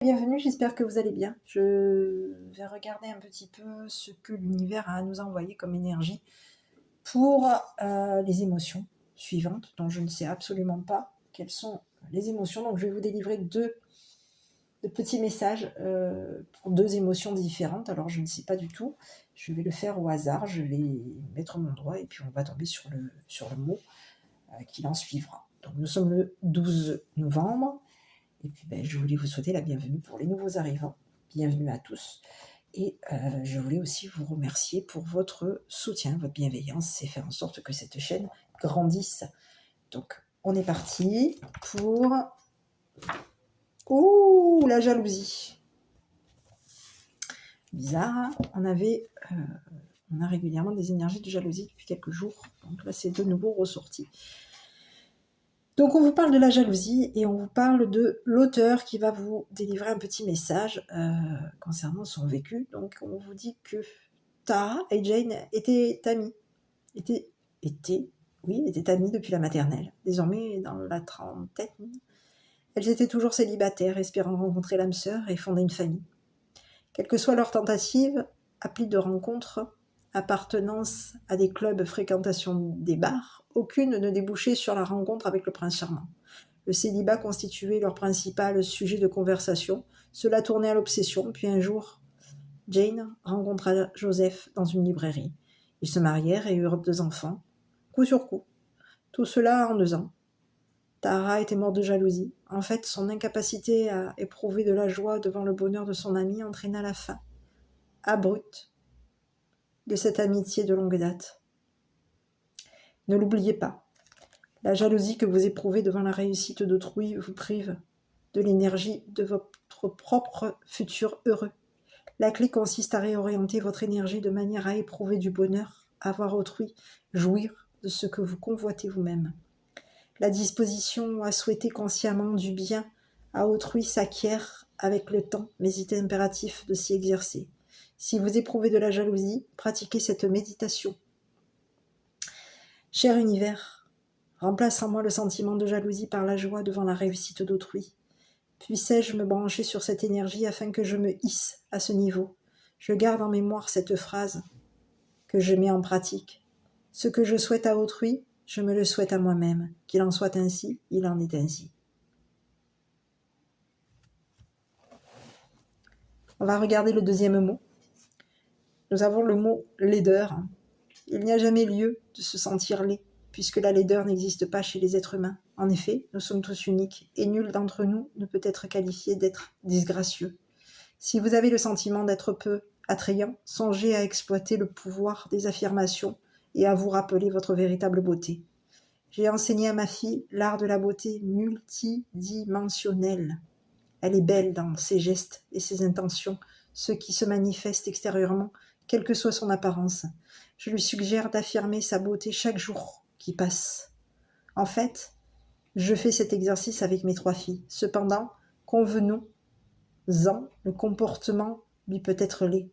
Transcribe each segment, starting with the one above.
Bienvenue, j'espère que vous allez bien. Je vais regarder un petit peu ce que l'univers a à nous envoyer comme énergie pour les émotions suivantes, dont je ne sais absolument pas quelles sont les émotions. Donc je vais vous délivrer deux petits messages pour deux émotions différentes. Alors je ne sais pas du tout, je vais le faire au hasard, je vais mettre mon doigt et puis on va tomber sur le mot qui en suivra. Donc nous sommes le 12 novembre. Et puis je voulais vous souhaiter la bienvenue pour les nouveaux arrivants. Bienvenue à tous. Et je voulais aussi vous remercier pour votre soutien, votre bienveillance et faire en sorte que cette chaîne grandisse. Donc on est parti pour... Ouh, la jalousie. Bizarre, on a régulièrement des énergies de jalousie depuis quelques jours. Donc là c'est de nouveau ressorti. Donc on vous parle de la jalousie et on vous parle de l'auteur qui va vous délivrer un petit message concernant son vécu. Donc on vous dit que Tara et Jane étaient amies. Étaient amies depuis la maternelle. Désormais dans la trentaine, elles étaient toujours célibataires, espérant rencontrer l'âme sœur et fonder une famille. Quelle que soit leur tentative, appli de rencontre, appartenance à des clubs, fréquentation des bars, aucune ne débouchait sur la rencontre avec le prince charmant. Le célibat constituait leur principal sujet de conversation. Cela tournait à l'obsession, puis un jour, Jane rencontra Joseph dans une librairie. Ils se marièrent et eurent 2 enfants, coup sur coup. Tout cela en 2 ans. Tara était morte de jalousie. En fait, son incapacité à éprouver de la joie devant le bonheur de son ami entraîna la fin abrupte de cette amitié de longue date. Ne l'oubliez pas, la jalousie que vous éprouvez devant la réussite d'autrui vous prive de l'énergie de votre propre futur heureux. La clé consiste à réorienter votre énergie de manière à éprouver du bonheur, à voir autrui, jouir de ce que vous convoitez vous-même. La disposition à souhaiter consciemment du bien à autrui s'acquiert avec le temps, mais il est impératif de s'y exercer. Si vous éprouvez de la jalousie, pratiquez cette méditation. Cher univers, remplace en moi le sentiment de jalousie par la joie devant la réussite d'autrui. Puissais-je me brancher sur cette énergie afin que je me hisse à ce niveau. Je garde en mémoire cette phrase que je mets en pratique. Ce que je souhaite à autrui, je me le souhaite à moi-même. Qu'il en soit ainsi, il en est ainsi. On va regarder le deuxième mot. Nous avons le mot laideur. Il n'y a jamais lieu de se sentir laid, puisque la laideur n'existe pas chez les êtres humains. En effet, nous sommes tous uniques, et nul d'entre nous ne peut être qualifié d'être disgracieux. Si vous avez le sentiment d'être peu attrayant, songez à exploiter le pouvoir des affirmations et à vous rappeler votre véritable beauté. J'ai enseigné à ma fille l'art de la beauté multidimensionnelle. Elle est belle dans ses gestes et ses intentions, ce qui se manifeste extérieurement, quelle que soit son apparence. Je lui suggère d'affirmer sa beauté chaque jour qui passe. En fait, je fais cet exercice avec mes 3 filles. Cependant, convenons-en, le comportement lui peut être laid.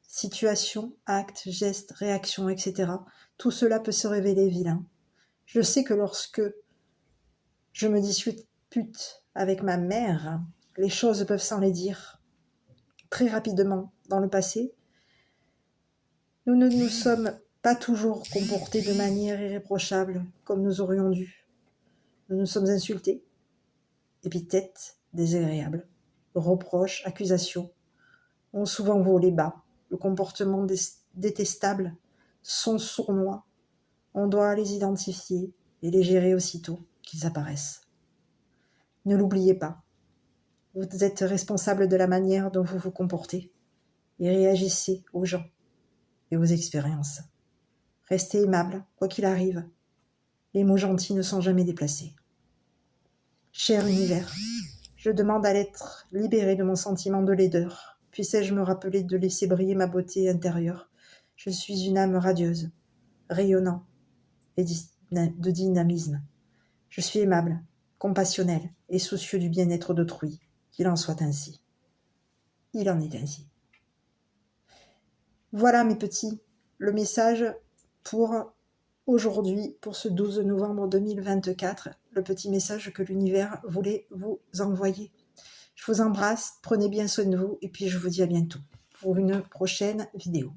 Situation, acte, geste, réaction, etc. Tout cela peut se révéler vilain. Je sais que lorsque je me dispute avec ma mère, les choses peuvent s'enlaidir très rapidement. Dans le passé, nous ne nous sommes pas toujours comportés de manière irréprochable comme nous aurions dû. Nous nous sommes insultés, épithètes désagréables, reproches, accusations ont souvent volé bas. Le comportement détestable sont sournois. On doit les identifier et les gérer aussitôt qu'ils apparaissent. Ne l'oubliez pas. Vous êtes responsable de la manière dont vous vous comportez et réagissez aux gens et aux expériences. Restez aimable, quoi qu'il arrive. Les mots gentils ne sont jamais déplacés. Cher univers, je demande à l'être libéré de mon sentiment de laideur. Puissais-je me rappeler de laisser briller ma beauté intérieure. Je suis une âme radieuse, rayonnant et de dynamisme. Je suis aimable, compassionnel et soucieux du bien-être d'autrui. Qu'il en soit ainsi. Il en est ainsi. Voilà mes petits, le message pour aujourd'hui, pour ce 12 novembre 2024, le petit message que l'univers voulait vous envoyer. Je vous embrasse, prenez bien soin de vous et puis je vous dis à bientôt pour une prochaine vidéo.